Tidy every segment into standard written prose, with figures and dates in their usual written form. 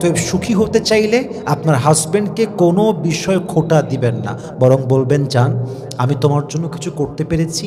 তো সুখী হতে চাইলে আপনার হাজব্যান্ডকে কোনো বিষয় খোটা দিবেন না, বরং বলবেন, জান আমি তোমার জন্য কিছু করতে পেরেছি,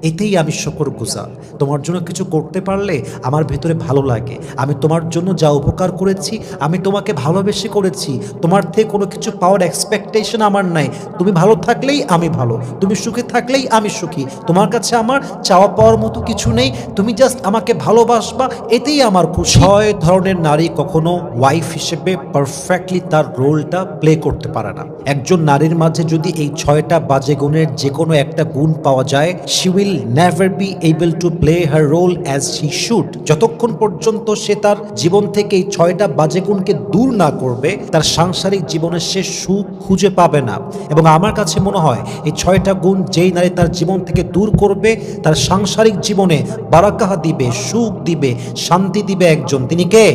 এতেই আমি শুকরগুজার। তোমার জন্য কিছু করতে পারলে আমার ভেতরে ভালো লাগে। আমি তোমার জন্য যা উপকার করেছি আমি তোমাকে ভালোবেসে করেছি। তোমার থেকে কোনো কিছু পাওয়ার এক্সপেকটেশন আমার নাই। তুমি ভালো থাকলেই আমি ভালো, তুমি সুখে থাকলেই আমি সুখী। তোমার কাছে আমার চাওয়া পাওয়ার মতো কিছু নেই, তুমি জাস্ট আমাকে ভালোবাসবা, এতেই আমার খুশি। 6 ধরনের নারী কখনো ওয়াইফ হিসেবে পারফেক্টলি তার রোলটা প্লে করতে পারে না। একজন নারীর মাঝে যদি এই 6টা বাজে গুণের যে কোনো একটা গুণ পাওয়া যায়, she will never be able to play her role as she should। যতক্ষণ পর্যন্ত সে তার জীবন থেকে এই 6টা বাজে গুণকে দূর না করবে, তার সাংসারিক জীবনে সে সুখ খুঁজে পাবে না। এবং আমার কাছে মনে হয় এই 6টা গুণ যেই নারী তার জীবন থেকে দূর করবে, তার সাংসারিক জীবনে বারাকাহ দিবে, সুখ দিবে, শান্তি দিবে একজন, তিনি কে?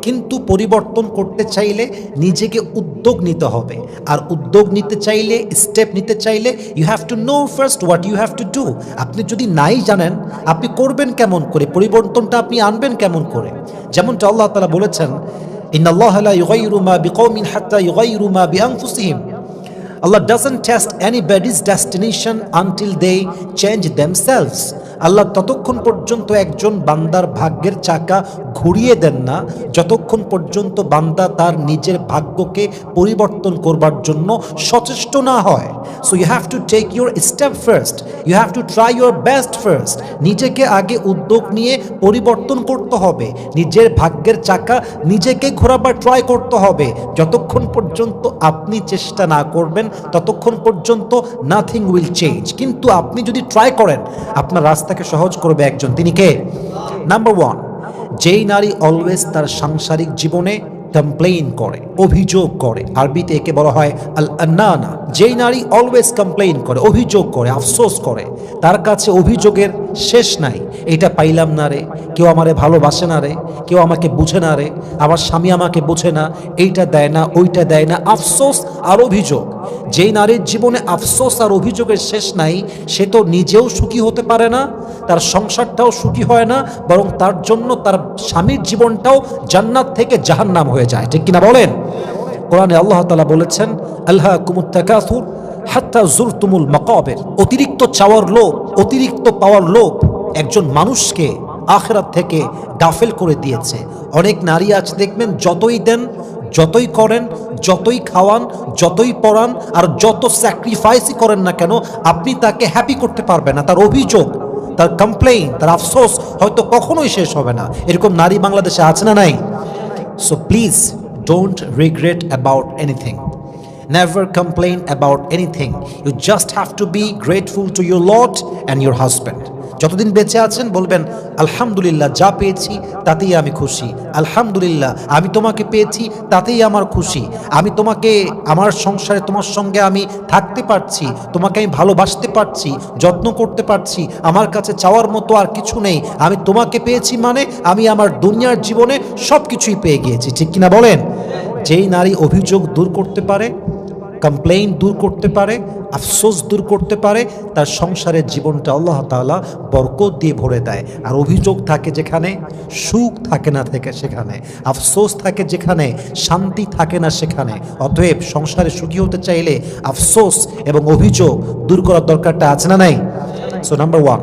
কিন্তু পরিবর্তন করতে চাইলে নিজেকে উদ্যোগ নিতে হবে। আর উদ্যোগ নিতে চাইলে, স্টেপ নিতে চাইলে, you have to know first what you have to do. আপনি যদি নাই জানেন আপনি করবেন কেমন করে, পরিবর্তনটা আপনি আনবেন কেমন করে? যেমনটা আল্লাহ তাআলা বলেছেন, ইন্নাল্লাহা লা ইউগাইয়িরু মা বিকওমিন হাত্তা ইউগাইয়িরু মা বিআনফুসিহিম। Allah doesn't test anybody's destination until they change themselves. আল্লাহ ততক্ষণ পর্যন্ত একজন বান্দার ভাগ্যের চাকা ঘুরিয়ে দেন না যতক্ষণ পর্যন্ত বান্দা তার নিজের ভাগ্যকে পরিবর্তন করবার জন্য সচেষ্ট না হয়। So you have to take your step first, you have to try your best first. নিজেকে আগে উদ্যোগ নিয়ে পরিবর্তন করতে হবে, নিজের ভাগ্যের চাকা নিজেকে ঘোরাবার ট্রাই করতে হবে। যতক্ষণ পর্যন্ত আপনি চেষ্টা না করবেন ততক্ষণ পর্যন্ত নাথিং উইল চেঞ্জ। কিন্তু আপনি যদি ট্রাই করেন, আপনার রাস্তাকে সহজ করবে একজন, তিনি কে? নাম্বার 1, যেই নারী অলওয়েজ তার সাংসারিক জীবনে কমপ্লেইন করে, অভিযোগ করে, আরবিতে একে বলা হয় আল আন্নানা। যেই নারী অলওয়েজ কমপ্লেইন করে, অভিযোগ করে, আফসোস করে, তার কাছে অভিযোগের শেষ নাই। এটা পাইলাম না রে, কেউ আমারে ভালোবাসে না রে, কেউ আমাকে বুঝে না রে, আমার স্বামী আমাকে বুঝে না, এইটা দেয় না, ওইটা দেয় না, আফসোস আর অভিযোগ। যেই নারীর জীবনে আফসোস আর অভিযোগের শেষ নাই, সে তো নিজেও সুখী হতে পারে না, তার সংসারটাও সুখী হয় না, বরং তার জন্য তার স্বামীর জীবনটাও জান্নাত থেকে জাহান্নাম হয়ে যায়। ঠিক কিনা বলেন? কোরআনে আল্লাহ তাআলা বলেছেন, আলহাকুমুত তাকাসুর হাত্তা যুরতুমুল মাকাবির। অতিরিক্ত চাওয়ার লোভ, অতিরিক্ত পাওয়ার লোভ একজন মানুষকে আখিরাত থেকে গাফেল করে দিয়েছে। অনেক নারী আছে দেখবেন, যতই দেন, যতই করেন, যতই খাওয়ান, যতই পড়ান, আর যত স্যাক্রিফাইসই করেন না কেন, আপনি তাকে হ্যাপি করতে পারবেন না। তার অভিযোগ, তার কমপ্লেইন, তার আফসোস হয়তো কখনোই শেষ হবে না। এরকম নারী বাংলাদেশে আছে না নাই? So please don't regret about anything, never complain about anything. You just have to be grateful to your Lord and your husband. যতদিন বেঁচে আছেন বলবেন, আলহামদুলিল্লাহ, যা পেয়েছি তাতেই আমি খুশি। আলহামদুলিল্লাহ, আমি তোমাকে পেয়েছি তাতেই আমার খুশি। আমি তোমাকে, আমার সংসারে তোমার সঙ্গে আমি থাকতে পারছি, তোমাকে আমি ভালোবাসতে পারছি, যত্ন করতে পারছি, আমার কাছে চাওয়ার মতো আর কিছু নেই। আমি তোমাকে পেয়েছি মানে আমি আমার দুনিয়ার জীবনে সব কিছুই পেয়ে গিয়েছি। ঠিক কিনা বলেন? যেই নারী অভিযোগ দূর করতে পারে, কমপ্লেইন দূর করতে পারে, আফসোস দূর করতে পারে, তার সংসারের জীবনটা আল্লাহ তাআলা বরকত দিয়ে ভরে দেয়। আর অভিযোগ থাকে যেখানে, সুখ থাকে না থেকে সেখানে, আফসোস থাকে যেখানে, শান্তি থাকে না সেখানে। অতএব সংসারে সুখী হতে চাইলে আফসোস এবং অভিযোগ দূর করার দরকারটা আছে না নাই? So number 1,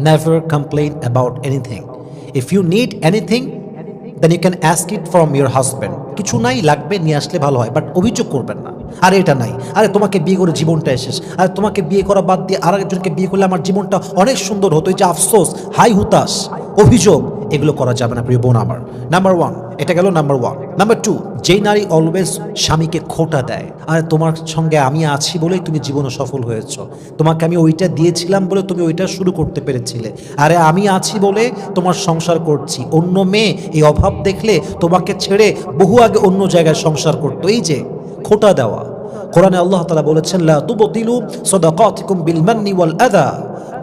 never complain about anything. If you need anything then you can ask it from your husband. কিছু নাই, লাগবে নিয়ে আসলে ভালো হয়, বাট অভিযোগ করবেন না। আরে এটা নাই, আরে তোমাকে বিয়ে করে জীবনটা শেষ, আরে তোমাকে বিয়ে করা বাদ দিয়ে আর একজনকে বিয়ে করলে আমার জীবনটা অনেক সুন্দর হতো। এই যে আফসোস, হাই হুতাশ, অভিযোগ, এগুলো করা যাবে না প্রিয় বোন আমার। নাম্বার 1, এটা গেল নাম্বার 1। নাম্বার 2, যেই নারী অলওয়েজ স্বামীকে খোঁটা দেয়, আরে তোমার সঙ্গে আমি আছি বলেই তুমি জীবনে সফল হয়েছ, তোমাকে আমি ওইটা দিয়েছিলাম বলে তুমি ওইটা শুরু করতে পেরেছিলে, আরে আমি আছি বলে তোমার সংসার করছি, অন্য মেয়ে এই অভাব দেখলে তোমাকে ছেড়ে বহু আগে অন্য জায়গায় সংসার করতো। এই যে খোঁটা দেওয়া, কোরআনে আল্লাহ তাআলা বলেছেন, লা তুবতিলু সাদাকাতিকুম বিল মান্নি ওয়াল আযা।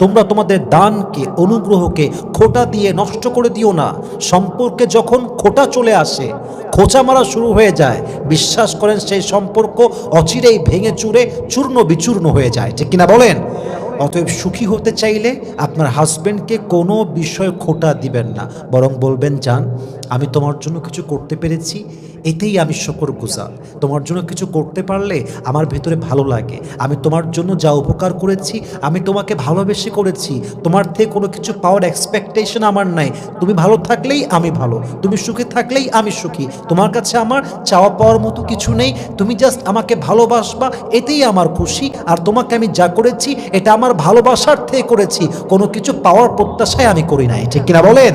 তোমরা তোমাদের দানকে, অনুগ্রহকে খোঁটা দিয়ে নষ্ট করে দিও না। সম্পর্কে যখন খোঁটা চলে আসে, খোঁচা মারা শুরু হয়ে যায়, বিশ্বাস করেন সেই সম্পর্ক অচিরেই ভেঙে চুরে চূর্ণ বিচূর্ণ হয়ে যায়। ঠিক কিনা বলেন? অতএব সুখী হতে চাইলে আপনার হাজব্যান্ডকে কোনো বিষয় খোঁটা দিবেন না, বরং বলবেন, জান আমি তোমার জন্য কিছু করতে পেরেছি, এতেই আমি শুকরগুজার। তোমার জন্য কিছু করতে পারলে আমার ভেতরে ভালো লাগে। আমি তোমার জন্য যা উপকার করেছি, আমি তোমাকে ভালোবেসে করেছি। তোমার থেকে কোনো কিছু পাওয়ার এক্সপেকটেশন আমার নাই। তুমি ভালো থাকলেই আমি ভালো, তুমি সুখে থাকলেই আমি সুখী। তোমার কাছে আমার চাওয়া পাওয়ার মতো কিছু নেই। তুমি জাস্ট আমাকে ভালোবাসবা, এতেই আমার খুশি। আর তোমাকে আমি যা করেছি এটা আমার ভালোবাসার থেকে করেছি, কোনো কিছু পাওয়ার প্রত্যাশায় আমি করি নাই। ঠিক কিনা বলেন?